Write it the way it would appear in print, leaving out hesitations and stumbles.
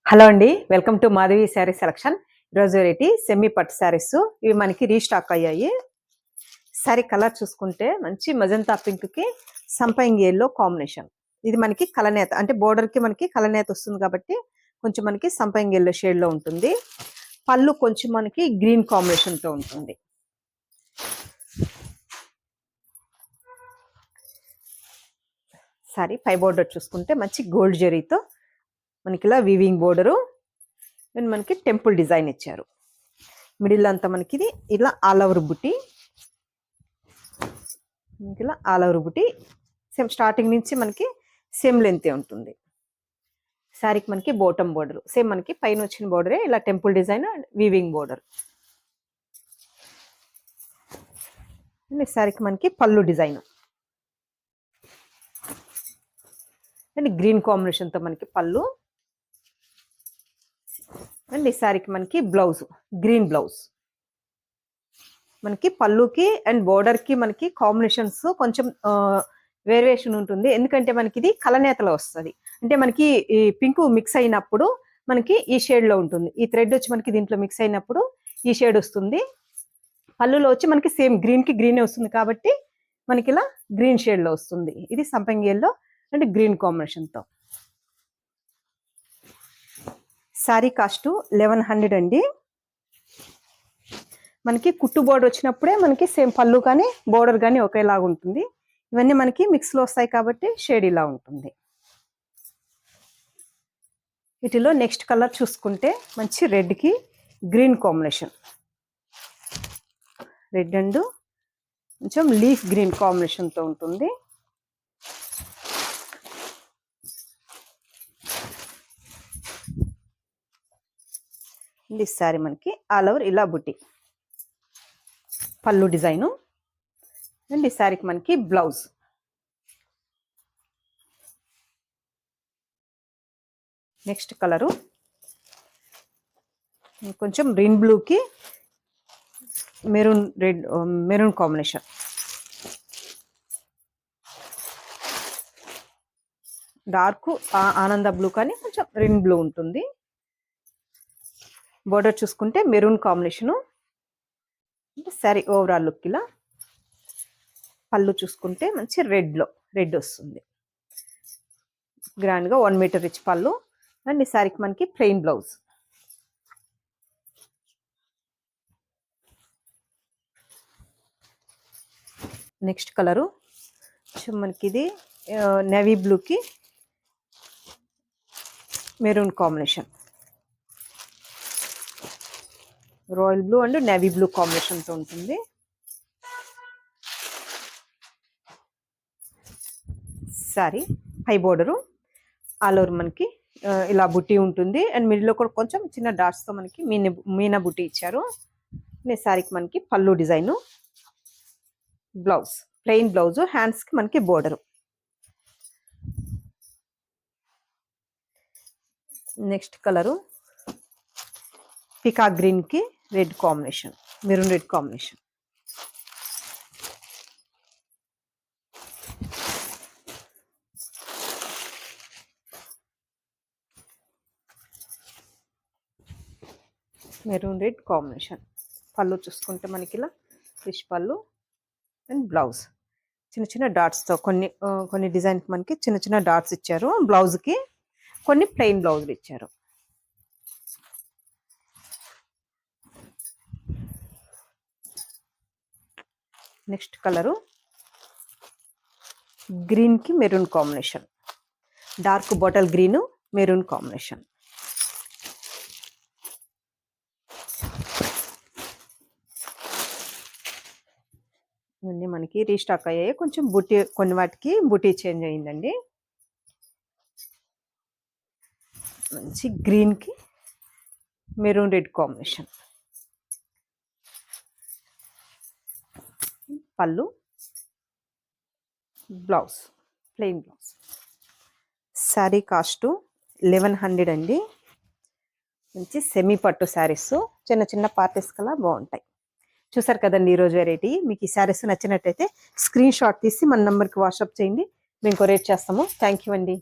Hello అండి, welcome to Madhavi sari selection. ఈరోజు variety semi పట్టు శారీస్. ఇవి మనకి రీస్టాక్ అయ్యాయి. శారీ కలర్ చూసుకుంటే మంచి మజంతా పింక్ కి సంపంగి ఎల్లో కాంబినేషన్. ఇది మనకి కలనేత అంటే బోర్డర్ కి మనకి కలనేత వస్తుంది కాబట్టి కొంచెం మనకి సంపంగి ఎల్లో షేడ్ లో ఉంటుంది. పళ్ళు కొంచెం మనకి గ్రీన్ కాంబినేషన్ తో ఉంటుంది. శారీ పై బోర్డర్ చూసుకుంటే మంచి గోల్డ్ జరీతో మనకి ఇలా వీవింగ్ బోర్డరు అండ్ మనకి టెంపుల్ డిజైన్ ఇచ్చారు. మిడిల్ అంతా మనకి ఇది ఇలా ఆల్ ఓవర్ బుట్టి, మనకి ఇలా ఆల్ ఓవర్ బుట్టి సేమ్ స్టార్టింగ్ నుంచి మనకి సేమ్ లెంతే ఉంటుంది. శారీకి మనకి బోటమ్ బోర్డర్ సేమ్ మనకి పైన వచ్చిన బోర్డరే ఇలా temple design and weaving border. And శారీకి మనకి పళ్ళు డిజైన్ అండ్ గ్రీన్ కాంబినేషన్తో మనకి పళ్ళు. అండ్ ఈ శారీకి మనకి బ్లౌజ్ గ్రీన్ బ్లౌజ్. మనకి పళ్ళుకి అండ్ బోర్డర్కి మనకి కాంబినేషన్స్ కొంచెం వేరియేషన్ ఉంటుంది. ఎందుకంటే మనకి ఇది కలనేతలో వస్తుంది. అంటే మనకి ఈ పింక్ మిక్స్ అయినప్పుడు మనకి ఈ షేడ్లో ఉంటుంది. ఈ థ్రెడ్ వచ్చి మనకి దీంట్లో మిక్స్ అయినప్పుడు ఈ షేడ్ వస్తుంది. పళ్ళులో వచ్చి మనకి సేమ్ గ్రీన్కి గ్రీనే వస్తుంది కాబట్టి మనకి ఇలా గ్రీన్ షేడ్లో వస్తుంది. ఇది సంపంగి ఎల్లో అండ్ గ్రీన్ కాంబినేషన్తో. శారీ కాస్ట్ 1100 అండి. మనకి కుట్టు బోర్డర్ వచ్చినప్పుడే మనకి సేమ్ పళ్ళు కానీ బోర్డర్ కానీ ఒకేలాగా ఉంటుంది. ఇవన్నీ మనకి మిక్స్లో వస్తాయి కాబట్టి షేడ్ ఇలా ఉంటుంది. వీటిలో నెక్స్ట్ కలర్ చూసుకుంటే మంచి రెడ్కి గ్రీన్ కాంబినేషన్. రెడ్ అండ్ కొంచెం లీఫ్ గ్రీన్ కాంబినేషన్తో ఉంటుంది. ఈ శారీ మనకి ఆల్ ఓవర్ ఇలా బుట్టి పళ్ళు డిజైను అండ్ ఈ శారీకి మనకి బ్లౌజ్. నెక్స్ట్ కలరు కొంచెం గ్రీన్ బ్లూకి maroon red maroon combination. Dark ఆనంద బ్లూ కానీ కొంచెం గ్రీన్ బ్లూ ఉంటుంది. బోర్డర్ చూసుకుంటే maroon combination. Sari overall look ఇలా. పళ్ళు చూసుకుంటే మంచి రెడ్ వస్తుంది. గ్రాండ్గా 1 మీటర్ రిచ్ పళ్ళు అండ్ ఈ శారీకి మనకి ప్లెయిన్ బ్లౌజ్. నెక్స్ట్ కలరు మనకి ఇది నేవీ బ్లూకి maroon combination. Royal blue and navy blue కాంబినేషన్తో ఉంటుంది. Sari high border all over మనకి ఇలా బుట్టి ఉంటుంది అండ్ మిడిల్లో కూడా కొంచెం చిన్న డాట్స్తో మనకి మీనా బుట్టి ఇచ్చారు. ఈ శారీకి మనకి పళ్ళు డిజైను, బ్లౌజ్ ప్లెయిన్ బ్లౌజ్, హ్యాండ్స్కి మనకి బోర్డరు. నెక్స్ట్ కలరు పికాక్ గ్రీన్కి red combination, maroon red combination. Maroon red combination. పళ్ళు చూసుకుంటే మనకి ఇలా ఫిష్ పళ్ళు అండ్ బ్లౌజ్ చిన్న చిన్న డాట్స్తో కొన్ని డిజైన్కి మనకి చిన్న చిన్న డాట్స్ ఇచ్చారు. బ్లౌజ్కి కొన్ని ప్లెయిన్ బ్లౌజులు ఇచ్చారు. నెక్స్ట్ కలరు గ్రీన్కి maroon combination, dark bottle green maroon combination. ఇవన్నీ మనకి రీస్టాక్ అయ్యాయి. కొంచెం బుట్టి కొన్ని వాటికి బుట్టి చేంజ్ అయ్యిందండి. మంచి గ్రీన్కి మెరూన్ రెడ్ కాంబినేషన్. పళ్ళు, blouse plain blouse. Sari cost 1100 అండి. మంచి సెమీ పట్టు శారీస్ చిన్న చిన్న పార్టీస్ కల్లా బాగుంటాయి. చూసారు కదండి ఈరోజు వెరైటీ. మీకు ఈ శారీస్ నచ్చినట్టయితే స్క్రీన్ షాట్ తీసి మన నెంబర్కి వాట్సాప్ చేయండి, మేము కొరియర్ చేస్తాము. థ్యాంక్ యూ అండి.